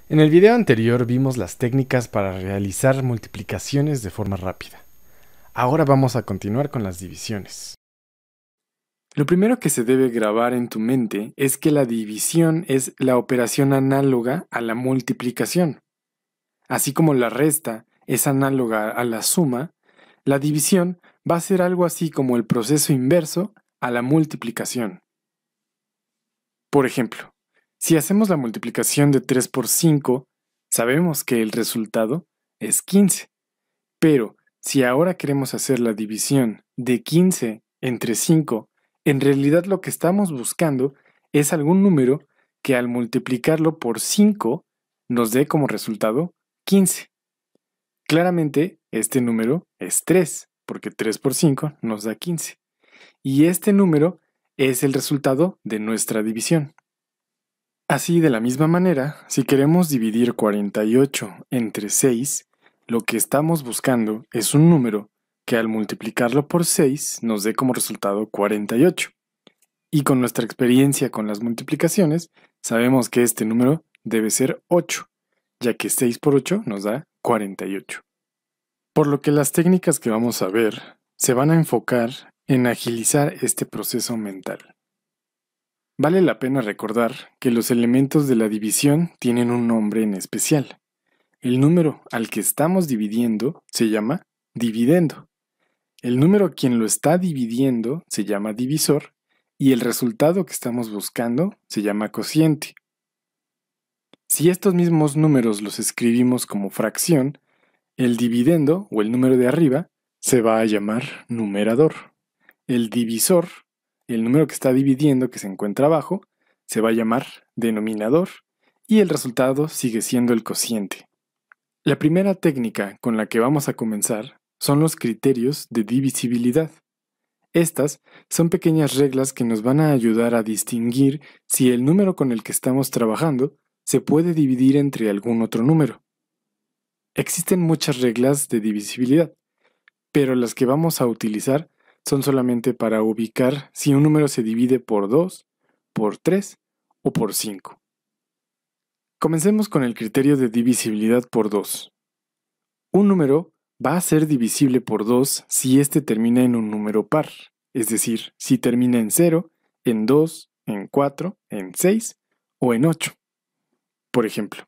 En el video anterior vimos las técnicas para realizar multiplicaciones de forma rápida. Ahora vamos a continuar con las divisiones. Lo primero que se debe grabar en tu mente es que la división es la operación análoga a la multiplicación. Así como la resta es análoga a la suma, la división va a ser algo así como el proceso inverso a la multiplicación. Por ejemplo, si hacemos la multiplicación de 3 por 5, sabemos que el resultado es 15. Pero si ahora queremos hacer la división de 15 entre 5, en realidad lo que estamos buscando es algún número que al multiplicarlo por 5 nos dé como resultado 15. Claramente este número es 3, porque 3 por 5 nos da 15. Y este número es el resultado de nuestra división. Así, de la misma manera, si queremos dividir 48 entre 6, lo que estamos buscando es un número que al multiplicarlo por 6 nos dé como resultado 48. Y con nuestra experiencia con las multiplicaciones, sabemos que este número debe ser 8, ya que 6 por 8 nos da 48. Por lo que las técnicas que vamos a ver se van a enfocar en agilizar este proceso mental. Vale la pena recordar que los elementos de la división tienen un nombre en especial. El número al que estamos dividiendo se llama dividendo. El número a quien lo está dividiendo se llama divisor y el resultado que estamos buscando se llama cociente. Si estos mismos números los escribimos como fracción, el dividendo o el número de arriba se va a llamar numerador. El divisor, el número que está dividiendo que se encuentra abajo, se va a llamar denominador y el resultado sigue siendo el cociente. La primera técnica con la que vamos a comenzar son los criterios de divisibilidad. Estas son pequeñas reglas que nos van a ayudar a distinguir si el número con el que estamos trabajando se puede dividir entre algún otro número. Existen muchas reglas de divisibilidad, pero las que vamos a utilizar son solamente para ubicar si un número se divide por 2, por 3 o por 5. Comencemos con el criterio de divisibilidad por 2. Un número va a ser divisible por 2 si éste termina en un número par, es decir, si termina en 0, en 2, en 4, en 6 o en 8. Por ejemplo,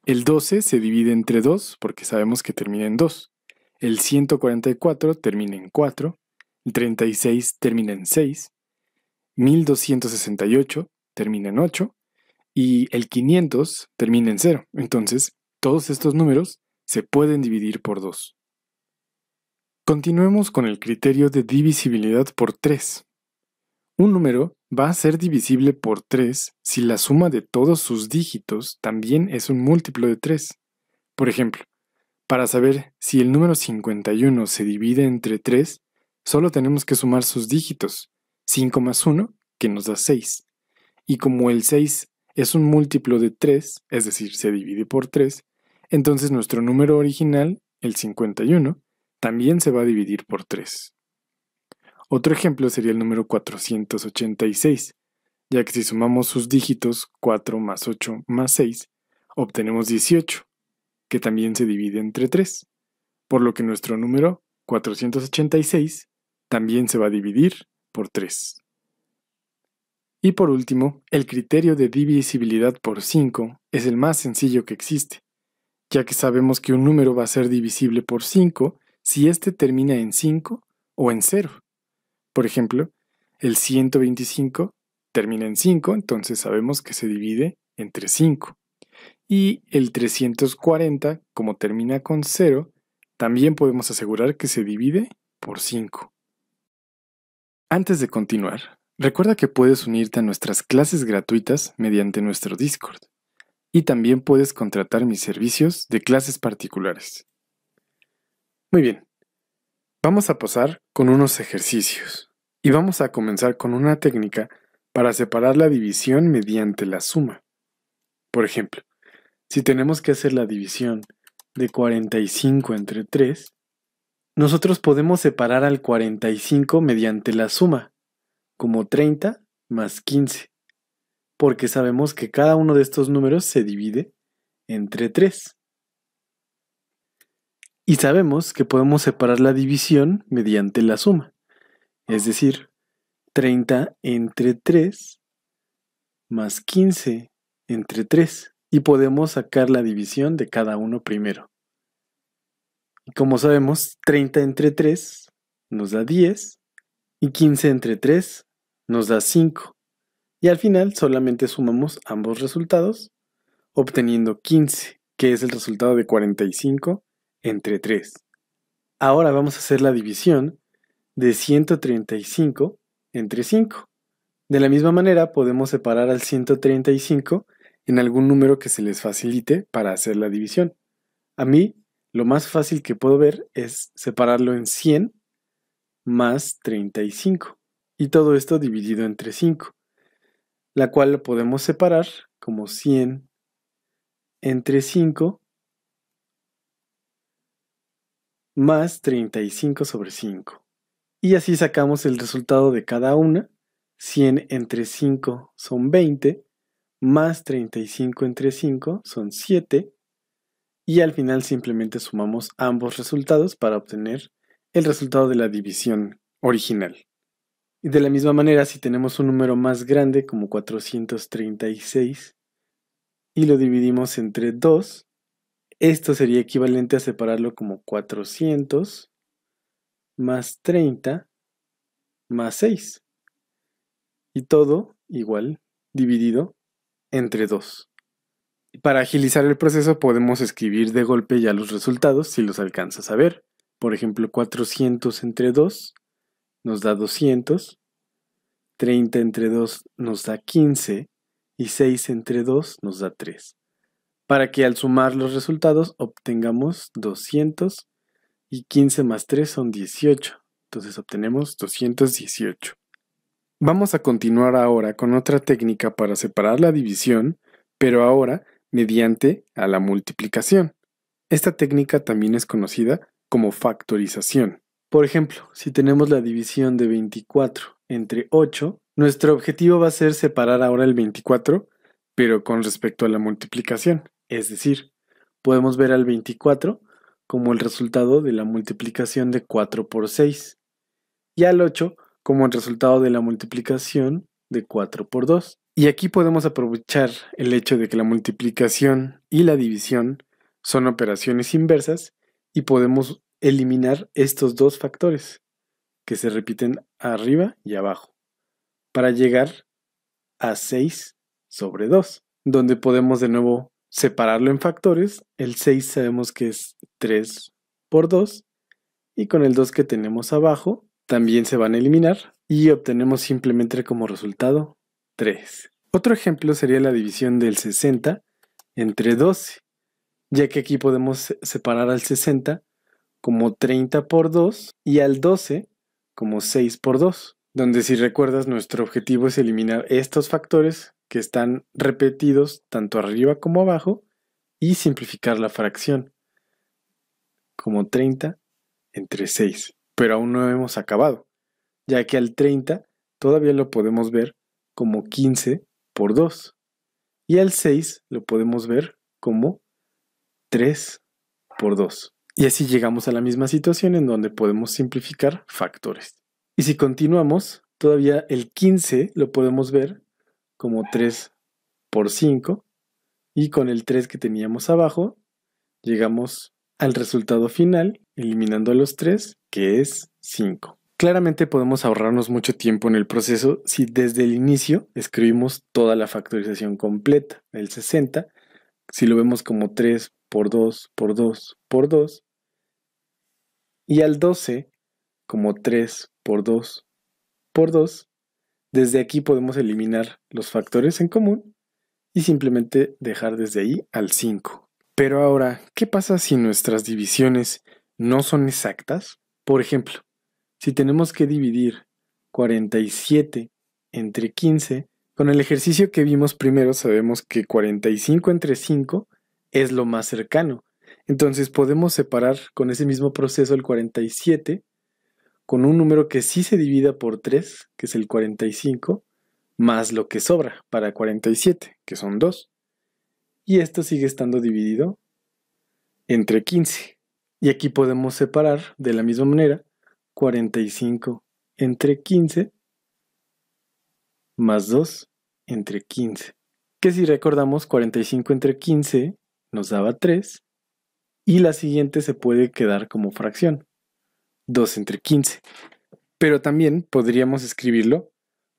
el 12 se divide entre 2 porque sabemos que termina en 2. El 144 termina en 4. El 36 termina en 6. 1268 termina en 8. Y el 500 termina en 0. Entonces, todos estos números se pueden dividir por 2. Continuemos con el criterio de divisibilidad por 3. Un número va a ser divisible por 3 si la suma de todos sus dígitos también es un múltiplo de 3. Por ejemplo, para saber si el número 51 se divide entre 3, solo tenemos que sumar sus dígitos, 5 más 1, que nos da 6. Y como el 6 es un múltiplo de 3, es decir, se divide por 3, entonces nuestro número original, el 51, también se va a dividir por 3. Otro ejemplo sería el número 486, ya que si sumamos sus dígitos 4 más 8 más 6, obtenemos 18, que también se divide entre 3, por lo que nuestro número 486 también se va a dividir por 3. Y por último, el criterio de divisibilidad por 5 es el más sencillo que existe, ya que sabemos que un número va a ser divisible por 5 si éste termina en 5 o en 0. Por ejemplo, el 125 termina en 5, entonces sabemos que se divide entre 5. Y el 340, como termina con 0, también podemos asegurar que se divide por 5. Antes de continuar, recuerda que puedes unirte a nuestras clases gratuitas mediante nuestro Discord. Y también puedes contratar mis servicios de clases particulares. Muy bien, vamos a pasar con unos ejercicios. Y vamos a comenzar con una técnica para separar la división mediante la suma. Por ejemplo, si tenemos que hacer la división de 45 entre 3, nosotros podemos separar al 45 mediante la suma, como 30 más 15, porque sabemos que cada uno de estos números se divide entre 3. Y sabemos que podemos separar la división mediante la suma, es decir, 30 entre 3 más 15 entre 3. Y podemos sacar la división de cada uno primero. Y como sabemos, 30 entre 3 nos da 10 y 15 entre 3 nos da 5. Y al final solamente sumamos ambos resultados, obteniendo 15, que es el resultado de 45 entre 3. Ahora vamos a hacer la división de 135 entre 5. De la misma manera podemos separar al 135 en algún número que se les facilite para hacer la división. A mí, lo más fácil que puedo ver es separarlo en 100 más 35. Y todo esto dividido entre 5, la cual lo podemos separar como 100 entre 5 más 35 sobre 5. Y así sacamos el resultado de cada una. 100 entre 5 son 20, más 35 entre 5 son 7, y al final simplemente sumamos ambos resultados para obtener el resultado de la división original. Y de la misma manera, si tenemos un número más grande como 436 y lo dividimos entre 2, esto sería equivalente a separarlo como 400 más 30 más 6. Y todo igual dividido entre 2. Para agilizar el proceso podemos escribir de golpe ya los resultados si los alcanzas a ver. Por ejemplo, 400 entre 2 nos da 200, 30 entre 2 nos da 15 y 6 entre 2 nos da 3. Para que al sumar los resultados obtengamos 200 y 15 más 3 son 18. Entonces obtenemos 218. Vamos a continuar ahora con otra técnica para separar la división, pero ahora mediante a la multiplicación. Esta técnica también es conocida como factorización. Por ejemplo, si tenemos la división de 24 entre 8, nuestro objetivo va a ser separar ahora el 24, pero con respecto a la multiplicación. Es decir, podemos ver al 24 como el resultado de la multiplicación de 4 por 6 y al 8 como el resultado de la multiplicación de 4 por 2. Y aquí podemos aprovechar el hecho de que la multiplicación y la división son operaciones inversas y podemos eliminar estos dos factores que se repiten arriba y abajo para llegar a 6 sobre 2, donde podemos de nuevo separarlo en factores. El 6 sabemos que es 3 por 2 y con el 2 que tenemos abajo también se van a eliminar y obtenemos simplemente como resultado 3. Otro ejemplo sería la división del 60 entre 12, ya que aquí podemos separar al 60 como 30 por 2 y al 12 como 6 por 2, donde si recuerdas nuestro objetivo es eliminar estos factores que están repetidos tanto arriba como abajo y simplificar la fracción como 30 entre 6. Pero aún no hemos acabado, ya que al 30 todavía lo podemos ver como 15 por 2 y al 6 lo podemos ver como 3 por 2. Y así llegamos a la misma situación en donde podemos simplificar factores. Y si continuamos, todavía el 15 lo podemos ver como 3 por 5 y con el 3 que teníamos abajo llegamos al resultado final eliminando a los 3, que es 5. Claramente podemos ahorrarnos mucho tiempo en el proceso si desde el inicio escribimos toda la factorización completa. El 60, si lo vemos como 3 por 2 por 2 por 2, y al 12 como 3 por 2 por 2, desde aquí podemos eliminar los factores en común y simplemente dejar desde ahí al 5. Pero ahora, ¿qué pasa si nuestras divisiones no son exactas? Por ejemplo, si tenemos que dividir 47 entre 15, con el ejercicio que vimos primero sabemos que 45 entre 5 es lo más cercano. Entonces podemos separar con ese mismo proceso el 47 con un número que sí se divida por 3, que es el 45, más lo que sobra para 47, que son 2. y esto sigue estando dividido entre 15. Y aquí podemos separar de la misma manera 45 entre 15 más 2 entre 15. Que si recordamos, 45 entre 15 nos daba 3 y la siguiente se puede quedar como fracción, 2 entre 15. Pero también podríamos escribirlo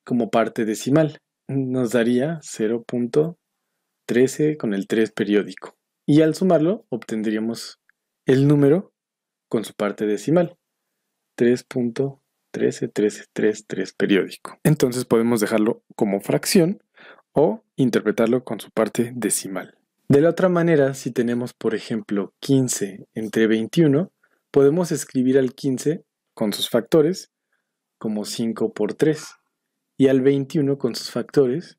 como parte decimal. Nos daría 0.13 con el 3 periódico. Y al sumarlo obtendríamos el número con su parte decimal, 3.13133 periódico. Entonces podemos dejarlo como fracción o interpretarlo con su parte decimal. De la otra manera, si tenemos por ejemplo 15 entre 21, podemos escribir al 15 con sus factores como 5 por 3 y al 21 con sus factores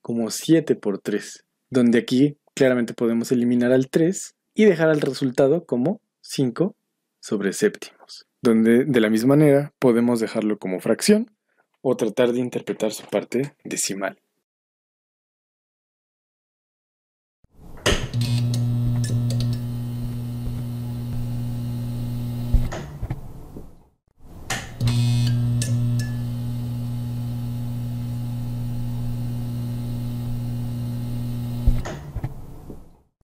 como 7 por 3, donde aquí claramente podemos eliminar al 3 y dejar el resultado como 5 sobre séptimos, donde de la misma manera podemos dejarlo como fracción o tratar de interpretar su parte decimal.